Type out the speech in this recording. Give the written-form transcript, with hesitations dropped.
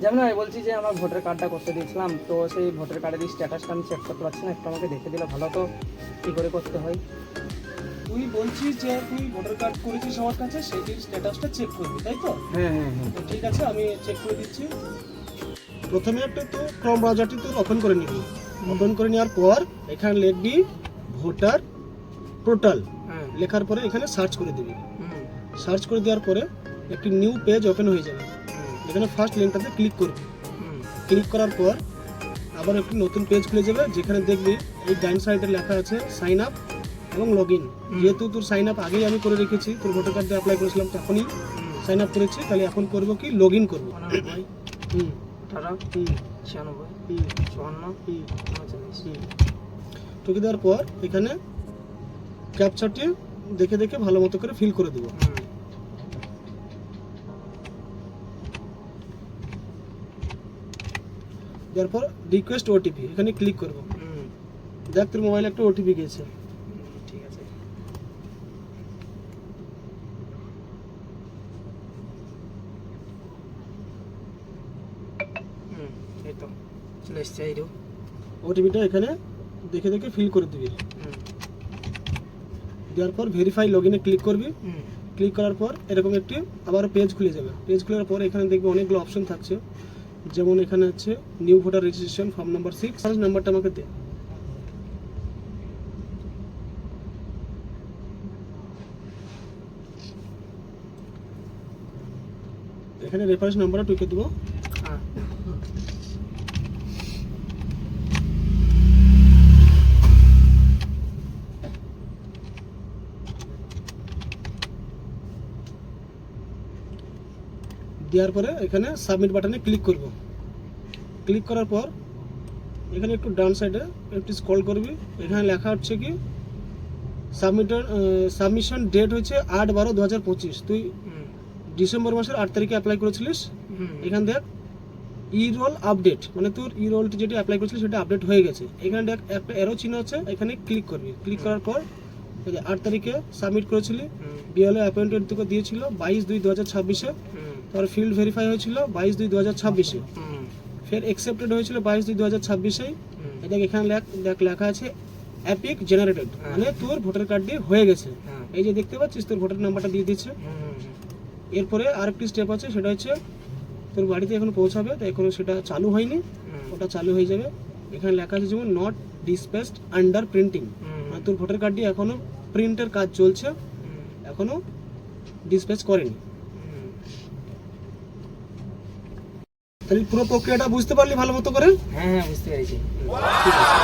যেমন আমি বলছি যে আমার ভোটার কার্ডটা করতে দিয়েছিলাম, তো সেই ভোটার কার্ডের স্ট্যাটাসটা আমি চেক করতে পারছি না, একটু আমাকে দেখে দিলে ভালো। তো কী করে করতে হয়? তুই বলছিস যে তুই ভোটার কার্ড করেছিস আমার কাছে, সেইটির স্ট্যাটাসটা চেক করবি, তাই তো? হ্যাঁ হ্যাঁ হ্যাঁ। তো ঠিক আছে, আমি চেক করে দিচ্ছি। প্রথমে একটা তো ক্রোম ব্রাউজারটি তোর ওপেন করে নিবি। ওপেন করে নেওয়ার পর এখানে লিখবি ভোটার পোর্টাল, হ্যাঁ লেখার পরে এখানে সার্চ করে দিবি। সার্চ করে দেওয়ার পরে একটি নিউ পেজ ওপেন হয়ে যাবে। এখানে ফার্স্ট লিঙ্কটাতে ক্লিক করবি। ক্লিক করার পর আবার একটি নতুন পেজ খুলে যাবে, যেখানে দেখবি এই ডাইন সাইডে লেখা আছে সাইন আপ এবং লগ ইন। যেহেতু তোর সাইন আপ আগেই আমি করে রেখেছি, তোর ভোটার কার্ডে অ্যাপ্লাই করেছিলাম তখনই সাইন আপ করেছি, তাহলে এখন করবো কি লগইন করবো। 99, হুম 18, হুম 96, হুম 54, হুম 39। ঢুকে দেওয়ার পর এখানে ক্যাপচারটি দেখে দেখে ভালো মতো করে ফিল করে দেবো। দেওয়ার পর রিকোয়েস্ট ওটিপি এখানে ক্লিক করব। দেখ তোর মোবাইলে একটা ওটিপি গেছে। ঠিক আছে। এই তো চলে এসছে। এই ওটিপিটা এখানে দেখে দেখে ফিল করে দিবি। দেওয়ার পর ভেরিফাই লগইনে ক্লিক করবি। ক্লিক করার পর এরকম একটি আবার পেজ খুলে যাবে। পেজ খোলার পর এখানে দেখবি অনেকগুলো অপশন থাকছে, যেমন এখানে আছে new voter registration form number 6। First নাম্বারটা আমাকে দে। এখানে রেফারেন্স নাম্বারটা টুকে দেবো। দেওয়ার পরে এখানে সাবমিট বাটনে ক্লিক করব। ক্লিক করার পর এখানে একটু ডান সাইডে একটু স্ক্রল করবি। এখানে লেখা হচ্ছে কি সাবমিশন ডেট হচ্ছে 8/12/2025। তুই ডিসেম্বর মাসের 8 তারিখে অ্যাপ্লাই করেছিলিস। এখান দেখ ই রোল আপডেট, মানে তোর ই রোলটি যেটি অ্যাপ্লাই করেছিলিস সেটা আপডেট হয়ে গেছে। এখানে দেখ একটা এরো চিহ্ন আছে, এখানে ক্লিক করবি। ক্লিক করার পর 8 তারিখে সাবমিট করেছিলি, বিএলও অ্যাপয়েন্টেড তোকে দিয়েছিল 22/2/2026-এ। তার ফিল্ড ভেরিফাই হয়েছিল 22/2/2026-এ। ফের অ্যাকসেপ্টেড হয়েছিল 22/2/2026-এ। দেখ এখানে দেখ লেখা আছে অ্যাপিক জেনারেটেড, মানে তোর ভোটার কার্ডটি হয়ে গেছে। এই যে দেখতে পাচ্ছিস তোর ভোটার নাম্বারটা দিয়ে দিচ্ছে। এরপরে আরেকটি স্টেপ আছে, সেটা হচ্ছে তোর বাড়িতে এখন পৌঁছাবে, তো এখনো সেটা চালু হয়নি, ওটা চালু হয়ে যাবে। এখানে লেখা আছে যেমন নট ডিসপ্যাচড আন্ডার প্রিন্টিং, মানে তোর ভোটার কার্ডটি এখনো প্রিন্টের কাজ চলছে, এখনো ডিসপ্যাচ করেনি। তাহলে পুরো প্রক্রিয়াটা বুঝতে পারলি ভালো মতো করে? হ্যাঁ হ্যাঁ বুঝতে পেরেছি। ঠিক আছে।